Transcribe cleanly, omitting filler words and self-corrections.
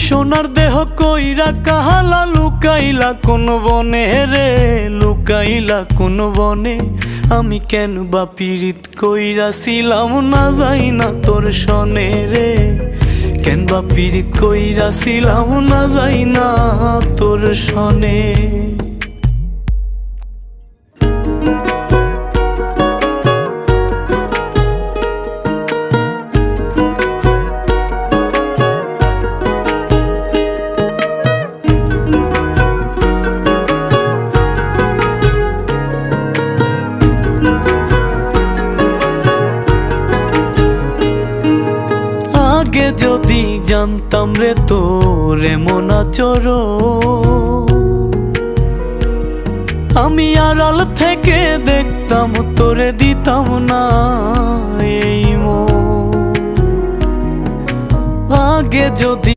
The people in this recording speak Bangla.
সোনার দেহ কইরা কাহালা লুকাইলা কোন বনে রে, লুকাইলা কোন বনে। আমি কেন বা পীড়িত কইরাছিলাম না যাই না তোর সনে রে, কেন বা পীড়িত কইরাছিলাম না যাই না তোর সনে। আগে যদি জানতাম রে তোর এমন আচরণ, আমি আড়াল থেকে দেখতাম তোরে দিতাম না এই মন। আগে যদি